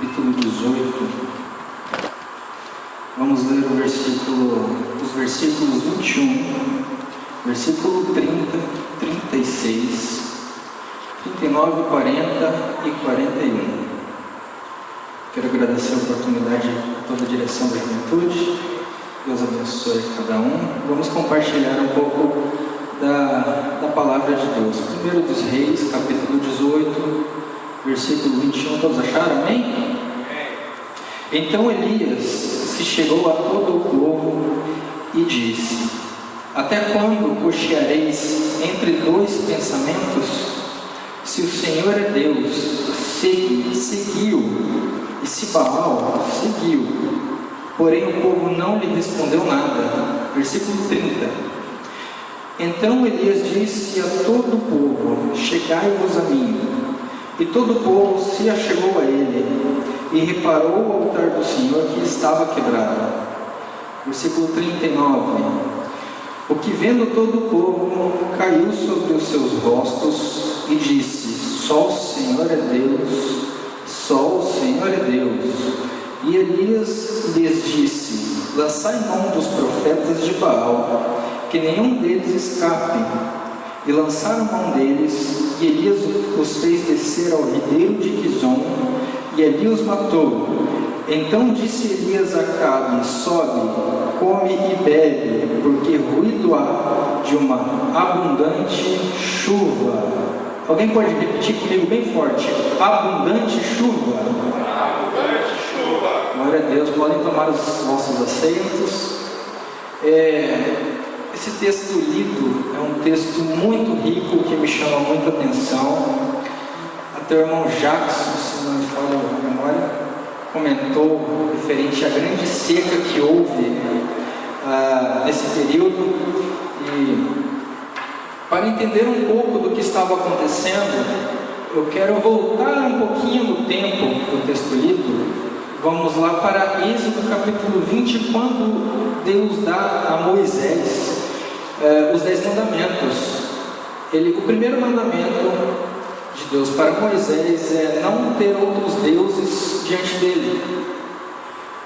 capítulo 18. Vamos ler os versículos 21, versículo 30, 36, 39, 40 e 41. Quero agradecer a oportunidade a toda a direção da juventude. Deus abençoe cada um. Vamos compartilhar um pouco da palavra de Deus. Primeiro dos Reis, capítulo 18, versículo 21. Todos acharam? Amém? Então Elias se chegou a todo o povo e disse: até quando cocheareis entre dois pensamentos? Se o Senhor é Deus, seguiu, e se Baal, seguiu. Porém o povo não lhe respondeu nada. Versículo 30. Então Elias disse a todo o povo: chegai-vos a mim. E todo o povo se achegou a ele, e reparou o altar do Senhor que estava quebrado. Versículo 39. O que vendo todo o povo, caiu sobre os seus rostos e disse: só o Senhor é Deus, só o Senhor é Deus. E Elias lhes disse: lançai mão dos profetas de Baal, que nenhum deles escape. E lançaram mão deles, e Elias os fez descer ao ribeiro de Quizon, e ali os matou. Então disse Elias a Acabe: sobe, come e bebe, porque ruído há de uma abundante chuva. Alguém pode repetir comigo bem forte? Abundante chuva. Abundante chuva. Glória a Deus. Podem tomar os vossos assentos. Esse texto lido é um texto muito rico que me chama muita atenção. Até o irmão Jackson, se não me falha a memória, comentou referente à grande seca que houve nesse período. E para entender um pouco do que estava acontecendo, eu quero voltar um pouquinho no tempo do texto lido. Vamos lá para Êxodo capítulo 20, quando Deus dá a Moisés os 10 mandamentos. O primeiro mandamento de Deus para Moisés é não ter outros deuses diante dele.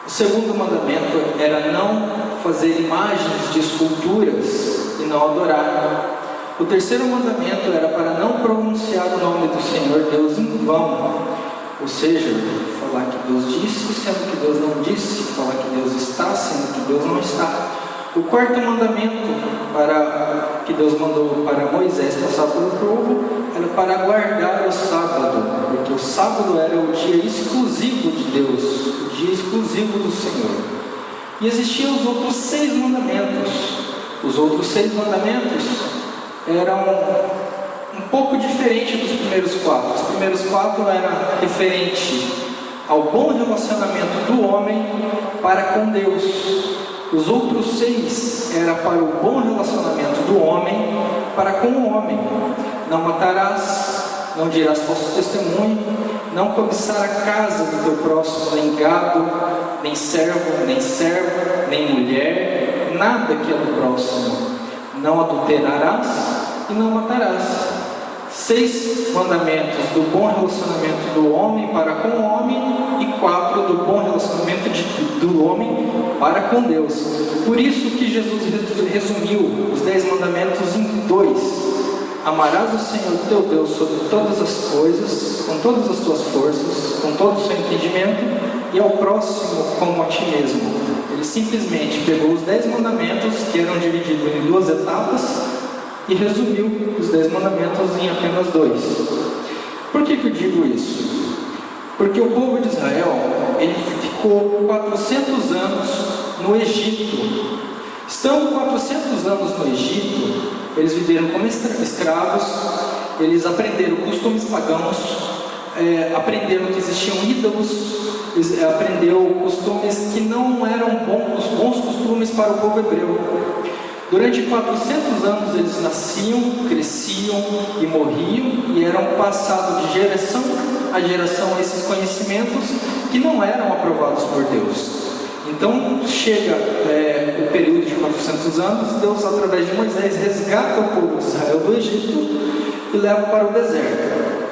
O segundo mandamento era não fazer imagens de esculturas e não adorar. O terceiro mandamento era para não pronunciar o nome do Senhor Deus em vão, ou seja, falar que Deus disse, sendo que Deus não disse, falar que Deus está, sendo que Deus não está. O quarto mandamento que Deus mandou para Moisés passar pelo povo era para guardar o sábado, porque o sábado era o dia exclusivo de Deus, o dia exclusivo do Senhor. E existiam os outros 6 mandamentos. Os outros 6 mandamentos eram um pouco diferentes dos primeiros 4. Os primeiros 4 eram referente ao bom relacionamento do homem para com Deus. Os outros 6 eram para o bom relacionamento do homem para com o homem. Não matarás, não dirás falso testemunho, não cobiçar a casa do teu próximo, nem gado, nem servo, nem serva, nem mulher, nada que é do próximo. Não adulterarás e não matarás. 6 mandamentos do bom relacionamento do homem para com o homem e 4 do bom relacionamento do homem para com Deus. Por isso que Jesus resumiu os 10 mandamentos em 2. Amarás o Senhor teu Deus sobre todas as coisas, com todas as tuas forças, com todo o seu entendimento, e ao próximo como a ti mesmo. Ele simplesmente pegou os 10 mandamentos, que eram divididos em 2 etapas, e resumiu os 10 mandamentos em apenas 2. Por que eu digo isso? Porque o povo de Israel, ele ficou 400 anos no Egito. Estando 400 anos no Egito, eles viveram como escravos, eles aprenderam costumes pagãos, aprenderam que existiam ídolos, aprenderam costumes que não eram bons costumes para o povo hebreu. Durante 400 anos eles nasciam, cresciam e morriam, e eram passados de geração a geração esses conhecimentos que não eram aprovados por Deus. Então chega o período de 400 anos, Deus através de Moisés resgata o povo de Israel do Egito e leva para o deserto.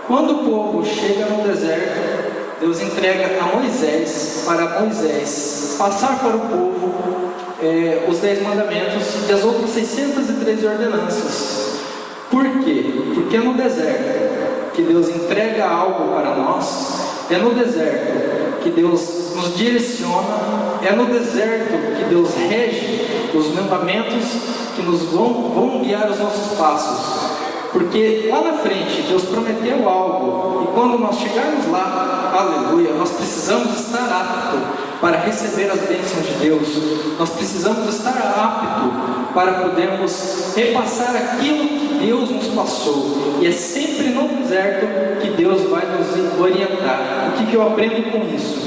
Quando o povo chega no deserto, Deus entrega a Moisés, para Moisés passar para o povo os 10 mandamentos e as outras 613 ordenanças. Por quê? Porque é no deserto que Deus entrega algo para nós, é no deserto que Deus nos direciona, é no deserto que Deus rege os mandamentos que nos vão guiar os nossos passos. Porque lá na frente Deus prometeu algo, e quando nós chegarmos lá, aleluia, nós precisamos estar aptos para receber as bênçãos de Deus. Nós precisamos estar aptos para podermos repassar aquilo que Deus nos passou. E é sempre no deserto que Deus vai nos orientar. O que eu aprendo com isso?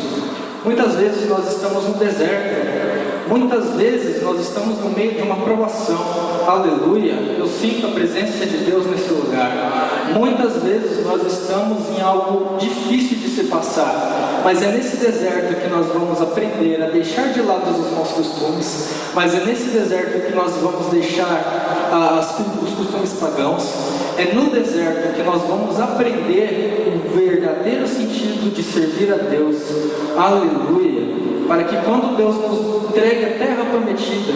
Muitas vezes nós estamos no deserto, muitas vezes nós estamos no meio de uma provação, aleluia, eu sinto a presença de Deus nesse lugar. Muitas vezes nós estamos em algo difícil de se passar, mas é nesse deserto que nós vamos aprender a deixar de lado os nossos costumes, mas é nesse deserto que nós vamos deixar os costumes pagãos, é no deserto que nós vamos aprender o verdadeiro sentido de servir a Deus, aleluia, para que quando Deus nos entregue a terra prometida,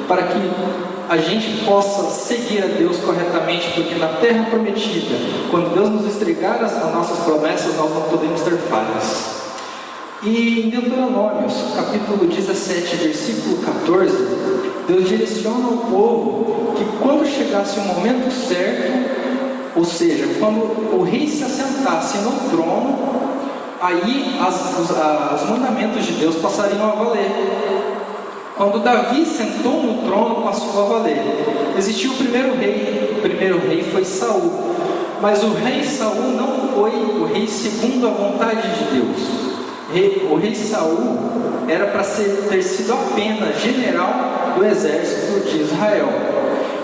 para que a gente possa seguir a Deus corretamente, porque na terra prometida, quando Deus nos entregar as nossas promessas, nós não podemos ter falhas. E em Deuteronômios, capítulo 17, versículo 14, Deus direciona ao povo que quando chegasse o momento certo, ou seja, quando o rei se assentasse no trono, aí os mandamentos de Deus passariam a valer. Quando Davi sentou no trono, passou a valer. Existiu o primeiro rei foi Saul, mas o rei Saul não foi o rei segundo a vontade de Deus. O rei Saul era para ter sido apenas general do exército de Israel,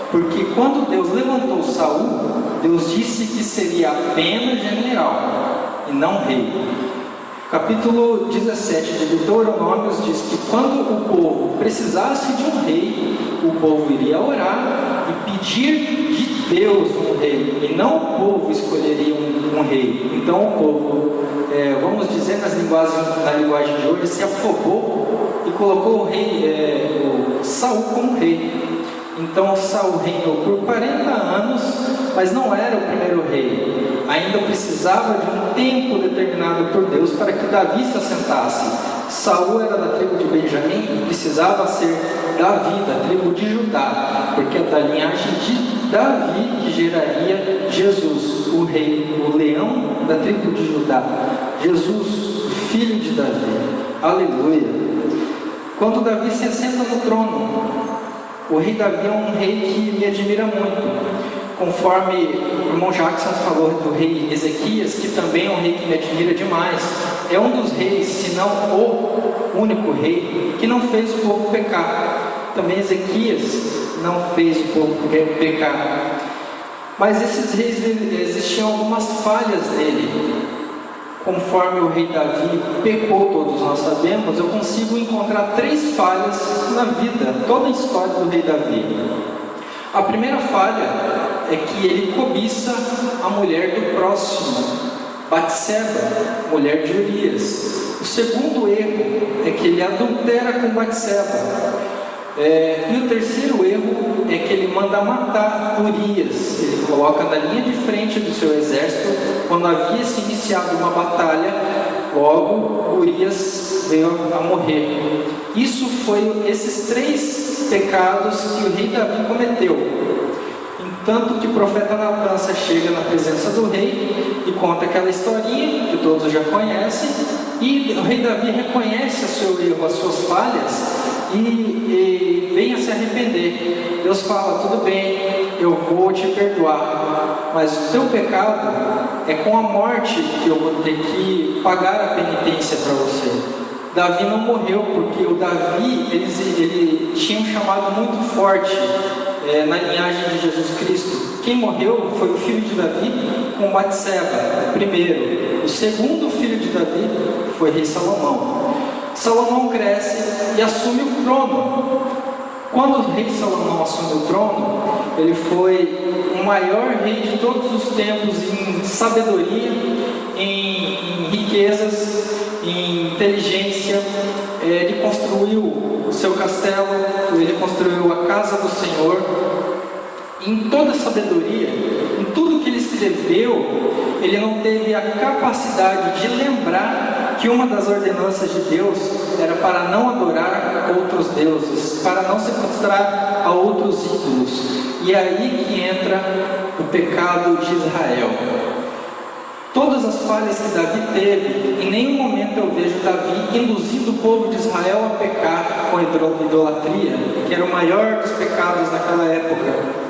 porque quando Deus levantou Saul, Deus disse que seria apenas general e não rei. Capítulo 17 de Deuteronômios diz que quando o povo precisasse de um rei, o povo iria orar e pedir de Deus um rei, e não o povo escolheria um rei. Então o povo, vamos dizer na linguagem de hoje, se afobou e colocou o rei, Saul como rei. Então Saul reinou por 40 anos, mas não era o primeiro rei. Ainda precisava de um tempo determinado por Deus para que Davi se assentasse. Saul era da tribo de Benjamim e precisava ser Davi, da tribo de Judá, porque é da linhagem de Davi que geraria Jesus, o rei, o leão da tribo de Judá. Jesus, o filho de Davi. Aleluia. Quando Davi se assenta no trono, o rei Davi é um rei que me admira muito. Conforme o irmão Jackson falou do rei Ezequias, que também é um rei que me admira demais. É um dos reis, se não o único rei, que não fez o povo pecar. Também Ezequias não fez o povo pecar. Mas esses reis, existiam algumas falhas nele. Conforme o rei Davi pecou, todos nós sabemos, eu consigo encontrar 3 falhas na vida, toda a história do rei Davi. A primeira falha é que ele cobiça a mulher do próximo, Batseba, mulher de Urias. O segundo erro é que ele adultera com Batseba. E o terceiro erro é que ele manda matar Urias. Ele coloca na linha de frente do seu exército. Quando havia se iniciado uma batalha, logo Urias veio a morrer. Isso foi esses 3 pecados que o rei Davi cometeu. Tanto que o profeta Natan chega na presença do rei e conta aquela historinha que todos já conhecem, e o rei Davi reconhece o seu erro, as suas falhas, e vem a se arrepender. Deus fala: tudo bem, eu vou te perdoar, mas o seu pecado é com a morte que eu vou ter que pagar a penitência para você. Davi não morreu porque o Davi, ele tinha um chamado muito forte na linhagem de Jesus Cristo. Quem morreu foi o filho de Davi com Batseba, o primeiro. O segundo filho de Davi foi o rei Salomão. Salomão cresce e assume o trono. Quando o rei Salomão assume o trono, ele foi o maior rei de todos os tempos em sabedoria, em riquezas, em inteligência. Ele construiu o seu castelo, ele construiu a casa do Senhor. Em toda sabedoria, em tudo que ele escreveu, ele não teve a capacidade de lembrar que uma das ordenanças de Deus era para não adorar outros deuses, para não se prostrar a outros ídolos. E é aí que entra o pecado de Israel. Todas as falhas que Davi teve, em nenhum momento eu vejo Davi induzindo o povo de Israel a pecar com idolatria, que era o maior dos pecados naquela época.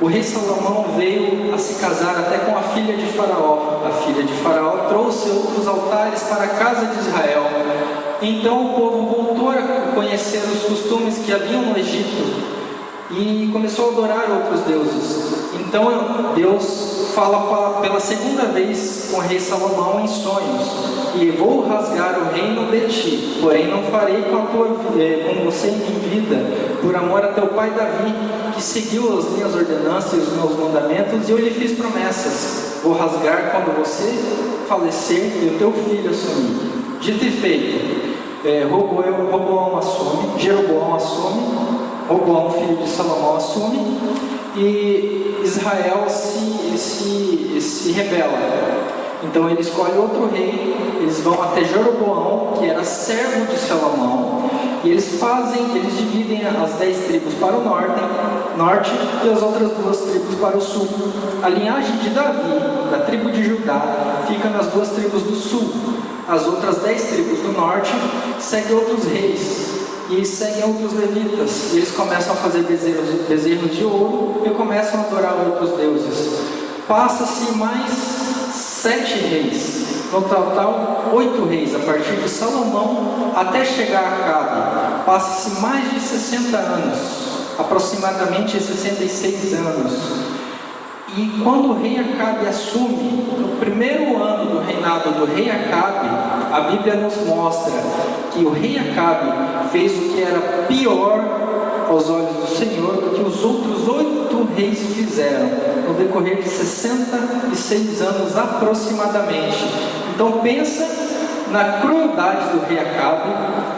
O rei Salomão veio a se casar até com a filha de Faraó. A filha de Faraó trouxe outros altares para a casa de Israel. Então o povo voltou a conhecer os costumes que haviam no Egito e começou a adorar outros deuses. Então Deus fala pela segunda vez com o rei Salomão em sonhos: e vou rasgar o reino de ti, porém não farei com você em vida, por amor a teu pai Davi, que seguiu as minhas ordenanças e os meus mandamentos, e eu lhe fiz promessas. Vou rasgar quando você falecer e o teu filho assumir. Dito e feito, Roboão assume, Jeroboão assume, Roboão, filho de Salomão, assume, e Israel se rebela. Então ele escolhe outro rei, eles vão até Jeroboão, que era servo de Salomão, e eles dividem as 10 tribos para o norte e as outras 2 tribos para o sul. A linhagem de Davi, da tribo de Judá, fica nas 2 tribos do sul. As outras 10 tribos do norte seguem outros reis e seguem outros levitas, e eles começam a fazer bezerros de ouro e começam a adorar outros deuses. Passa-se mais 7 reis, no total 8 reis, a partir de Salomão até chegar a Acabe. Passa-se mais de 60 anos, aproximadamente 66 anos. E quando o rei Acabe assume, no primeiro ano do reinado do rei Acabe, a Bíblia nos mostra que o rei Acabe fez o que era pior aos olhos do Senhor do que os outros 8 reis fizeram, no decorrer de 66 anos aproximadamente. Então pensa na crueldade do rei Acabe,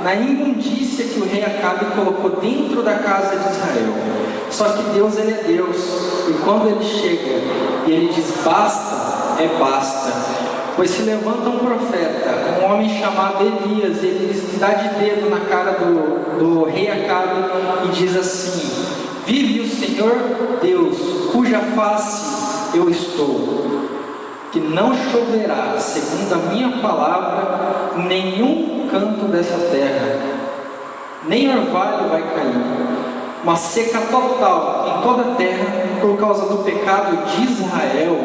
na imundícia que o rei Acabe colocou dentro da casa de Israel. Só que Deus, ele é Deus, e quando ele chega e ele diz basta, é basta. Pois se levanta um profeta, um homem chamado Elias, e ele dá de dedo na cara do rei Acabe e diz assim: vive o Senhor Deus, cuja face eu estou, que não choverá, segundo a minha palavra, em nenhum canto dessa terra, nem orvalho vai cair. Uma seca total em toda a terra, por causa do pecado de Israel,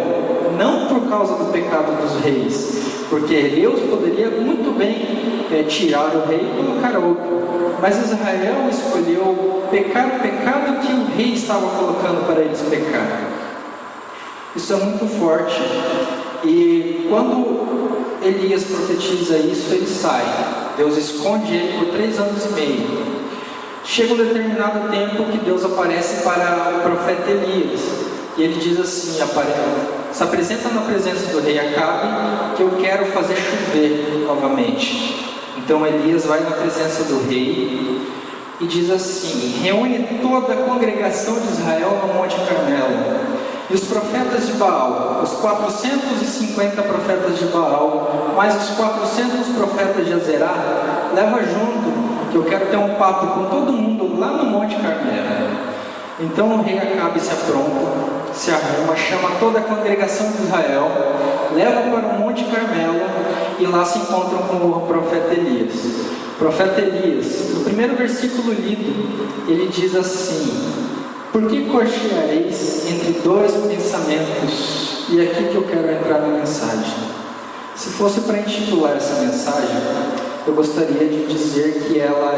não por causa do pecado dos reis, porque Deus poderia muito bem tirar o rei e colocar outro, mas Israel escolheu pecar o pecado que o rei estava colocando para eles pecar. Isso é muito forte. E quando Elias profetiza isso, ele sai. Deus esconde ele por 3 anos e meio. Chega um determinado tempo que Deus aparece para o profeta Elias, e ele diz assim, se apresenta na presença do rei Acabe, que eu quero fazer chover novamente. Então Elias vai na presença do rei e diz assim: reúne toda a congregação de Israel no Monte Carmelo, e os profetas de Baal, os 450 profetas de Baal, mais os 400 profetas de Azerá, leva junto, que eu quero ter um papo com todo mundo lá no Monte Carmelo. Então o rei Acabe se apronta, se arruma, chama toda a congregação de Israel, leva para o Monte Carmelo, e lá se encontram com o profeta Elias. O profeta Elias, no primeiro versículo lido, ele diz assim: por que cocheareis entre 2 pensamentos? E é aqui que eu quero entrar na mensagem. Se fosse para intitular essa mensagem, eu gostaria de dizer que ela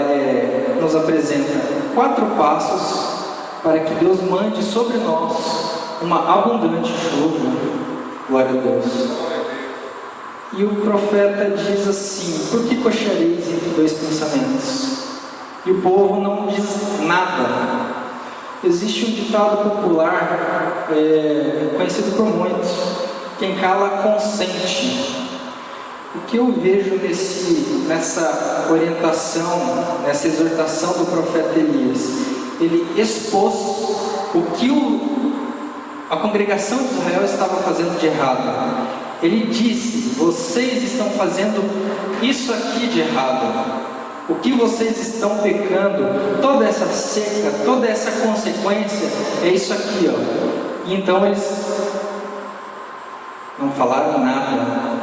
nos apresenta 4 passos para que Deus mande sobre nós uma abundante chuva. Glória a Deus. E o profeta diz assim: por que cocheareis entre 2 pensamentos? E o povo não diz nada. Existe um ditado popular, conhecido por muitos: quem cala consente. O que eu vejo nessa orientação, nessa exortação do profeta Elias? Ele expôs o que a congregação de Israel estava fazendo de errado. Ele disse: vocês estão fazendo isso aqui de errado. O que vocês estão pecando, toda essa seca, toda essa consequência, é isso aqui, ó. E então eles não falaram nada.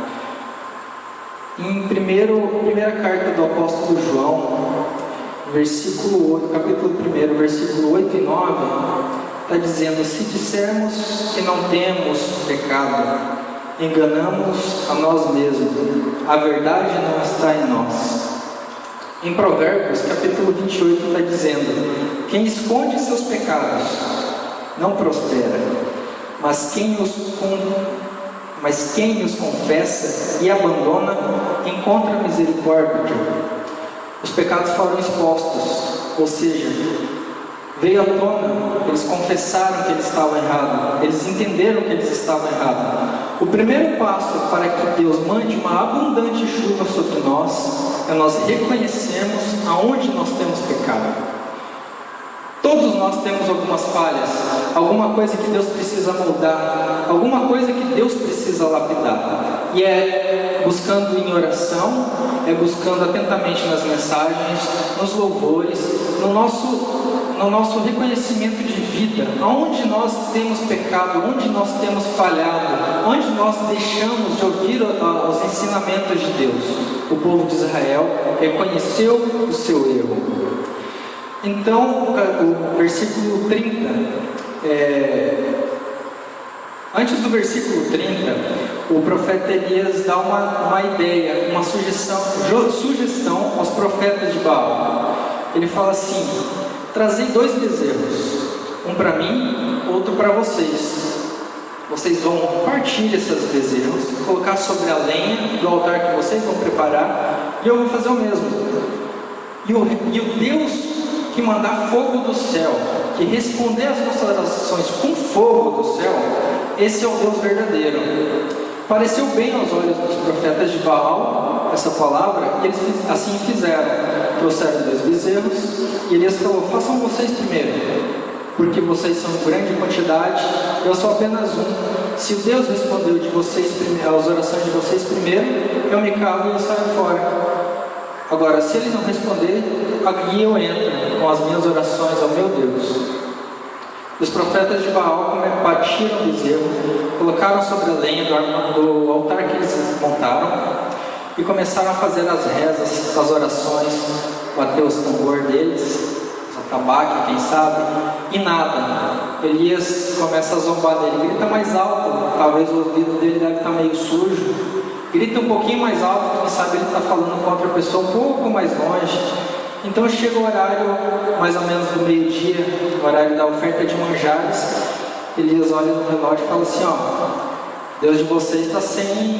Em primeira carta do apóstolo João, capítulo 1, versículo 8 e 9, está dizendo: se dissermos que não temos pecado, enganamos a nós mesmos, a verdade não está em nós. Em Provérbios, capítulo 28, está dizendo: quem esconde seus pecados não prospera, mas quem os confessa e abandona encontra misericórdia. Os pecados foram expostos, ou seja, veio à tona, eles confessaram que eles estavam errados, eles entenderam que eles estavam errados. O primeiro passo para que Deus mande uma abundante chuva sobre nós é nós reconhecermos aonde nós temos pecado. Todos nós temos algumas falhas, alguma coisa que Deus precisa moldar, alguma coisa que Deus precisa lapidar. E é buscando em oração, é buscando atentamente nas mensagens, nos louvores, no nosso reconhecimento de vida, aonde nós temos pecado, onde nós temos falhado, onde nós deixamos de ouvir os ensinamentos de Deus. O povo de Israel reconheceu o seu erro. Então, o versículo 30, antes do versículo 30, o profeta Elias dá uma ideia, uma sugestão aos profetas de Baal. Ele fala assim: trazei 2 bezerros, um para mim, outro para vocês. Vocês vão partir esses bezerros, colocar sobre a lenha do altar que vocês vão preparar, e eu vou fazer o mesmo. E o Deus que mandar fogo do céu, que responder às nossas orações com fogo do céu, esse é o Deus verdadeiro. Pareceu bem aos olhos dos profetas de Baal essa palavra, e eles assim fizeram. Trouxeram 2 bezerros, e Elias falou: façam vocês primeiro, porque vocês são em grande quantidade, eu sou apenas um. Se Deus respondeu de vocês primeiro, as orações de vocês primeiro, eu me calo e eu saio fora. Agora, se ele não responder, aqui eu entro com as minhas orações ao meu Deus. Os profetas de Baal batiram o bezerro, colocaram sobre a lenha do altar que eles montaram e começaram a fazer as rezas, as orações, bater os tambor deles, atabaque, quem sabe, e nada. Elias começa a zombar dele: grita mais alto, talvez o ouvido dele deve estar meio sujo. Grita um pouquinho mais alto, quem sabe ele está falando com outra pessoa um pouco mais longe. Então chega o horário, mais ou menos do meio-dia, o horário da oferta de manjares. Elias olha no relógio e fala assim: ó, Deus de vocês está sem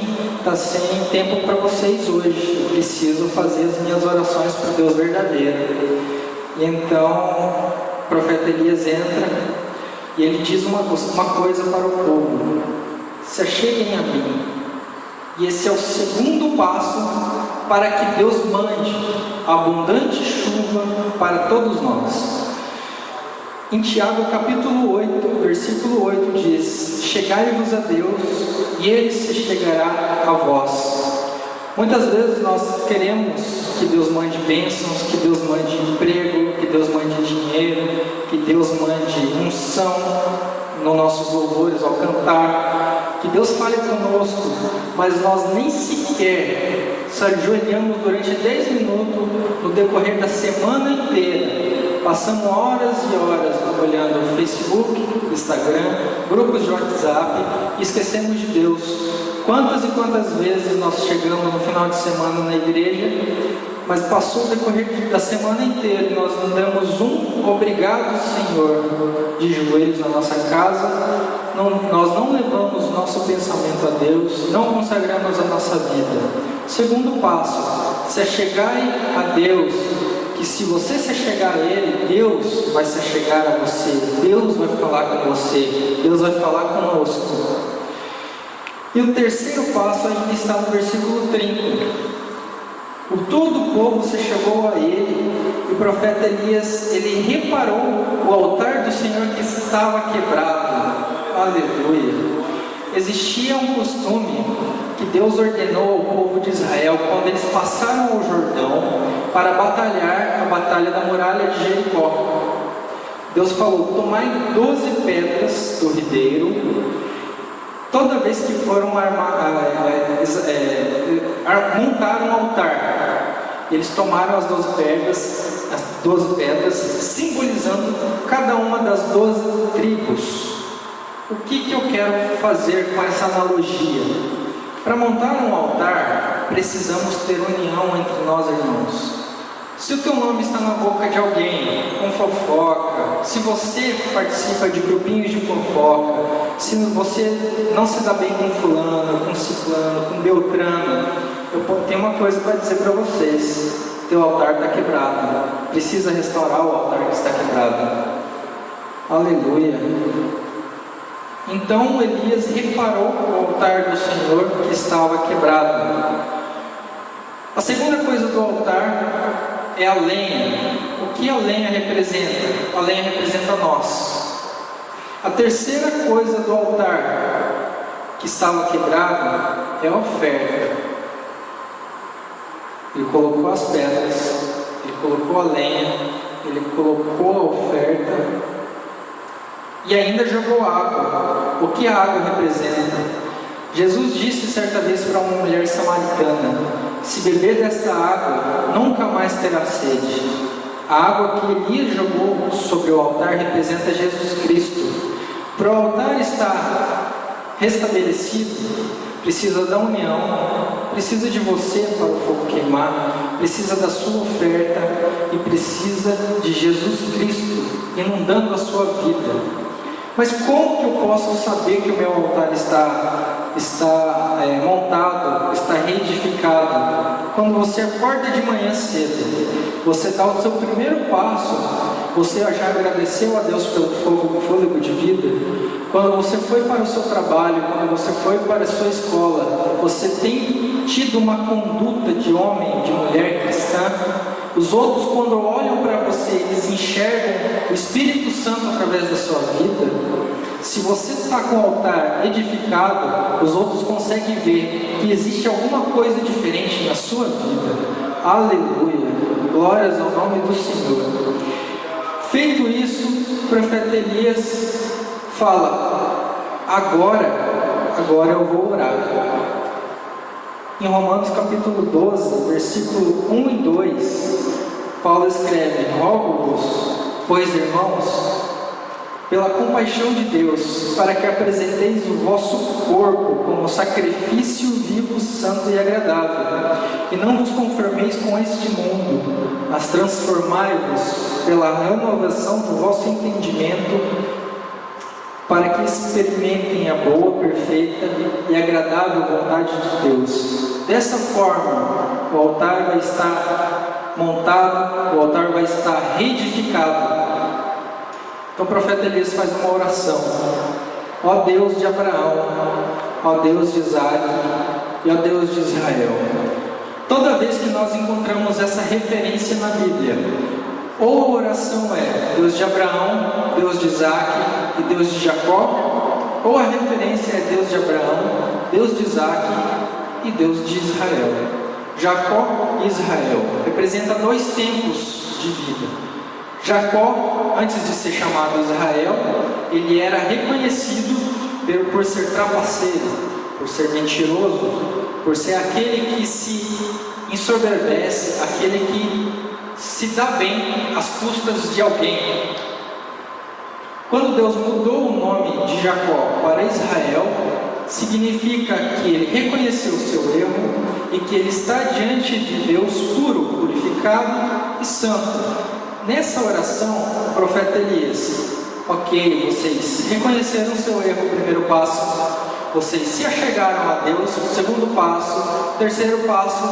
tempo para vocês hoje. Eu preciso fazer as minhas orações para o Deus verdadeiro. E então o profeta Elias entra e ele diz uma coisa para o povo: se acheguem a mim. E esse é o segundo passo para que Deus mande abundante chuva para todos nós. Em Tiago capítulo 8, versículo 8 diz: chegai-vos a Deus e Ele se chegará a vós. Muitas vezes nós queremos que Deus mande bênçãos, que Deus mande emprego, que Deus mande dinheiro, que Deus mande unção nos nossos louvores ao cantar, que Deus fale conosco, mas nós nem sequer se ajoelhamos durante 10 minutos no decorrer da semana inteira. Passamos horas e horas olhando Facebook, Instagram, grupos de WhatsApp e esquecemos de Deus. Quantas e quantas vezes nós chegamos no final de semana na igreja, mas passou o decorrer da semana inteira e nós não damos um obrigado, Senhor, de joelhos na nossa casa, nós não levamos nosso pensamento a Deus, não consagramos a nossa vida. Segundo passo: se achegai a Deus, que se você se achegar a Ele, Deus vai se achegar a você, Deus vai falar com você, Deus vai falar conosco. E o terceiro passo ainda está no versículo 30. Todo o povo se chegou a ele, e o profeta Elias, ele reparou o altar do Senhor que estava quebrado. Aleluia! Existia um costume que Deus ordenou ao povo de Israel quando eles passaram o Jordão para batalhar a batalha da muralha de Jericó. Deus falou: tomai 12 pedras do ribeiro. Toda vez que foram montar um altar, eles tomaram as 12 pedras, simbolizando cada uma das 12 tribos. O que eu quero fazer com essa analogia? Para montar um altar, precisamos ter união entre nós, irmãos. Se o teu nome está na boca de alguém, com fofoca, se você participa de grupinhos de fofoca, se você não se dá bem com fulano, com ciclano, com beltrano, eu tenho uma coisa para dizer para vocês: teu altar está quebrado, precisa restaurar o altar que está quebrado. Aleluia! Então Elias reparou o altar do Senhor que estava quebrado. A segunda coisa do altar é a lenha. O que a lenha representa? A lenha representa nós. A terceira coisa do altar que estava quebrado é a oferta. Ele colocou as pedras, ele colocou a lenha, ele colocou a oferta e ainda jogou água. O que a água representa? Jesus disse certa vez para uma mulher samaritana: se beber desta água, nunca mais terá sede. A água que Elias jogou sobre o altar representa Jesus Cristo. Para o altar estar restabelecido, precisa da união, precisa de você para o fogo queimar, precisa da sua oferta e precisa de Jesus Cristo inundando a sua vida. Mas como que eu posso saber que o meu altar está montado, está reedificado? Quando você acorda de manhã cedo, você dá o seu primeiro passo, você já agradeceu a Deus pelo fôlego de vida? Quando você foi para o seu trabalho, quando você foi para a sua escola, você tem tido uma conduta de homem, de mulher cristã? Os outros, quando olham para você, eles enxergam o Espírito Santo através da sua vida? Se você está com o altar edificado, os outros conseguem ver que existe alguma coisa diferente na sua vida. Aleluia! Glórias ao nome do Senhor. Feito isso, o profeta Elias fala: agora eu vou orar. Em Romanos capítulo 12, versículo 1 e 2, Paulo escreve: rogo-vos, pois, irmãos, pela compaixão de Deus, para que apresenteis o vosso corpo como sacrifício vivo, santo e agradável, e não vos conformeis com este mundo, mas transformai-vos pela renovação do vosso entendimento, para que experimentem a boa, perfeita e agradável vontade de Deus. Dessa forma, o altar vai estar montado, o altar vai estar reedificado. Então o profeta Elias faz uma oração: ó Deus de Abraão, ó Deus de Isaac e ó Deus de Israel. Toda vez que nós encontramos essa referência na Bíblia, ou a oração é Deus de Abraão, Deus de Isaac e Deus de Jacó, ou a referência é Deus de Abraão, Deus de Isaac e Deus de Israel. Jacó e Israel representa dois tempos de vida. Jacó, antes de ser chamado Israel, ele era reconhecido por ser trapaceiro, por ser mentiroso, por ser aquele que se ensoberbece, aquele que se dá bem às custas de alguém. Quando Deus mudou o nome de Jacó para Israel, significa que ele reconheceu o seu erro e que ele está diante de Deus puro, purificado e santo. Nessa oração, o profeta Elias: ok, vocês reconheceram o seu erro, o primeiro passo, vocês se achegaram a Deus, o segundo passo, o terceiro passo,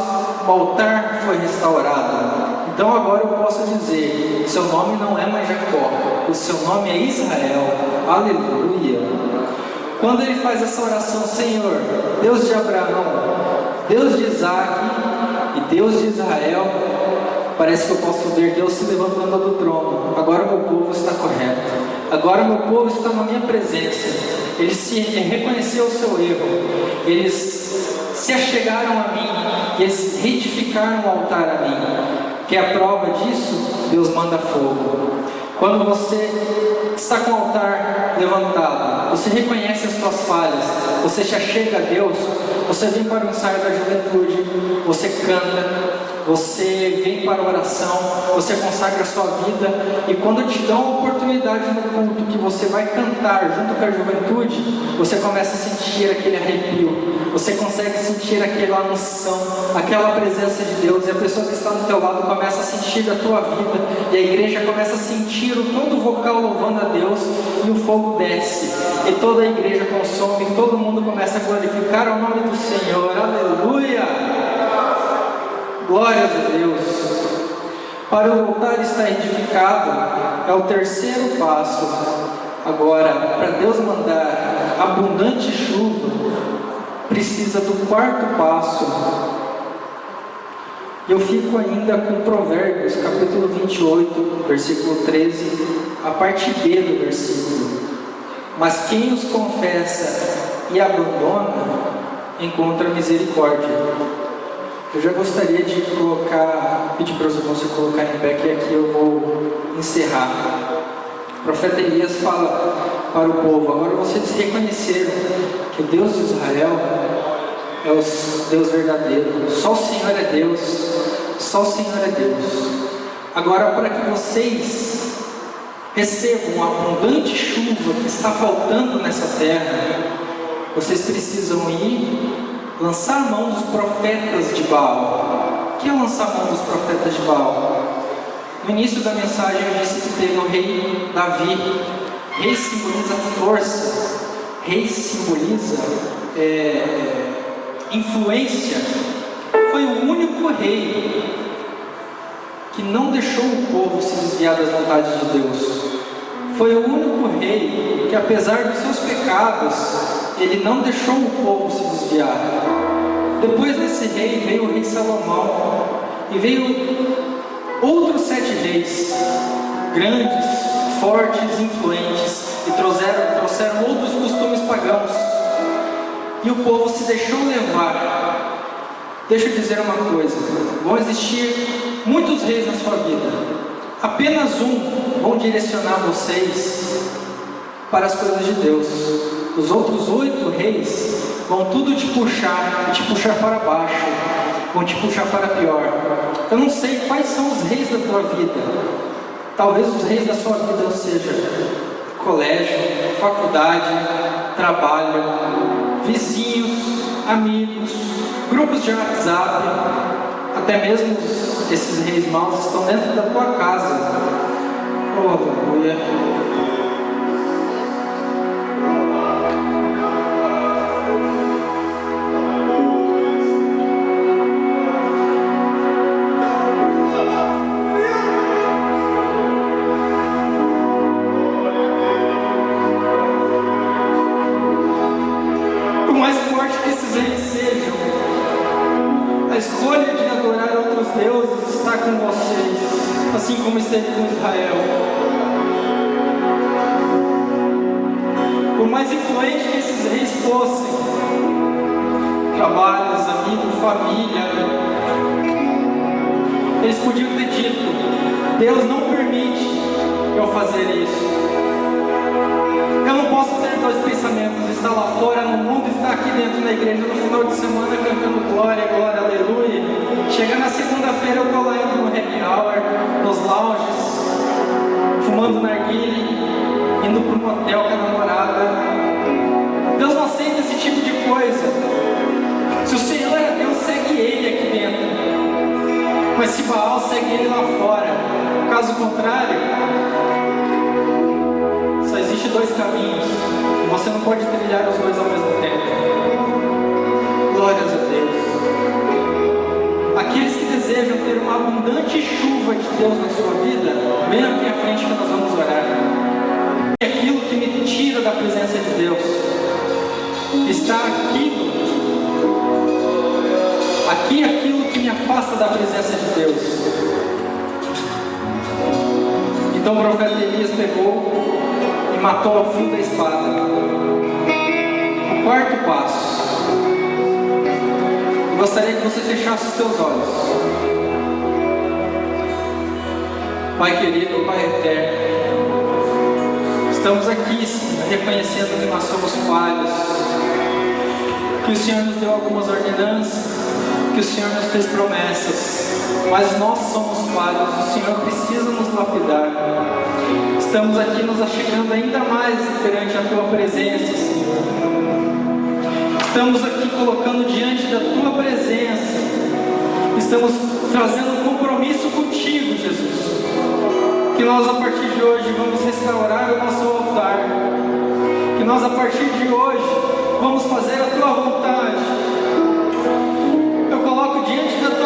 o altar foi restaurado. Então agora eu posso dizer: seu nome não é mais Jacó, o seu nome é Israel. Aleluia! Quando ele faz essa oração, Senhor, Deus de Abraão, Deus de Isaac e Deus de Israel, parece que eu posso ver Deus se levantando do trono. Agora meu povo está correto, agora meu povo está na minha presença. Eles reconheceram o seu erro, eles se achegaram a mim e eles retificaram o altar a mim. Que é a prova disso? Deus manda fogo. Quando você está com o altar levantado, você reconhece as suas falhas, você se achega a Deus, você vem para o ensaio da juventude, você canta, você vem para a oração, você consagra a sua vida, e quando te dão a oportunidade no culto que você vai cantar junto com a juventude, você começa a sentir aquele arrepio, você consegue sentir aquela unção, aquela presença de Deus, e a pessoa que está do teu lado começa a sentir a tua vida, e a igreja começa a sentir todo o vocal louvando a Deus, e o fogo desce, e toda a igreja consome, e todo mundo começa a glorificar o nome do Senhor. Aleluia! Glórias a Deus. Para o altar estar edificado é o terceiro passo. Agora, para Deus mandar abundante chuva, precisa do quarto passo. Eu fico ainda com Provérbios, capítulo 28, versículo 13, a parte B do versículo. Mas quem os confessa e abandona, encontra misericórdia. Eu já gostaria de pedir para os irmãos se colocarem em pé, que aqui eu vou encerrar. O profeta Elias fala para o povo: agora vocês reconheceram que o Deus de Israel é o Deus verdadeiro, só o Senhor é Deus, só o Senhor é Deus. Agora, para que vocês recebam a abundante chuva que está faltando nessa terra, vocês precisam ir lançar a mão dos profetas de Baal. O que é lançar a mão dos profetas de Baal? No início da mensagem eu disse que teve o rei Davi. Rei simboliza força, rei simboliza influência. Foi o único rei que não deixou o povo se desviar das vontades de Deus. Foi o único rei que, apesar dos seus pecados, ele não deixou o povo se desviar. Depois desse rei veio o rei Salomão, e veio outros 7 reis, grandes, fortes, influentes, e trouxeram outros costumes pagãos, e o povo se deixou levar. Deixa eu dizer uma coisa: vão existir muitos reis na sua vida, apenas um vão direcionar vocês para as coisas de Deus. Os outros 8 reis vão tudo te puxar para baixo, vão te puxar para pior. Eu não sei quais são os reis da tua vida. Talvez os reis da sua vida sejam colégio, faculdade, trabalho, vizinhos, amigos, grupos de WhatsApp. Até mesmo esses reis maus estão dentro da tua casa. Oh, aleluia. Assim como esteve com Israel. Por mais influente que esses reis fossem, trabalhos, amigos, família, eles podiam ter dito: Deus não permite eu fazer isso. Eu não posso ter 2 pensamentos: estar lá fora no mundo, estar aqui dentro da igreja no final de semana cantando glória, glória, aleluia. Chega na segunda-feira eu estou lá indo no happy hour, nos lounges, fumando narguilé, indo para um motel com a namorada. Deus não aceita esse tipo de coisa. Se o Senhor é Deus, segue Ele aqui dentro. Mas se Baal, segue Ele lá fora. Caso contrário, só existe 2 caminhos. Você não pode trilhar os 2 ao mesmo tempo. Glórias a Deus. Aqueles que desejam ter uma abundante chuva de Deus na sua vida, venham aqui à frente que nós vamos orar. É aquilo que me tira da presença de Deus. está aqui. Aqui é aquilo que me afasta da presença de Deus. Então o profeta Elias pegou e matou ao fio da espada. O quarto passo. Eu gostaria que você fechasse os seus olhos. Pai querido, Pai eterno, estamos aqui reconhecendo que nós somos falhos, que o Senhor nos deu algumas ordenanças, que o Senhor nos fez promessas, mas nós somos falhos, o Senhor precisa nos lapidar. Estamos aqui nos achegando ainda mais perante a Tua presença, Senhor. Estamos aqui colocando diante da Tua presença, estamos trazendo um compromisso contigo, Jesus, que nós a partir de hoje vamos restaurar o nosso altar, que nós a partir de hoje vamos fazer a Tua vontade. Eu coloco diante da Tua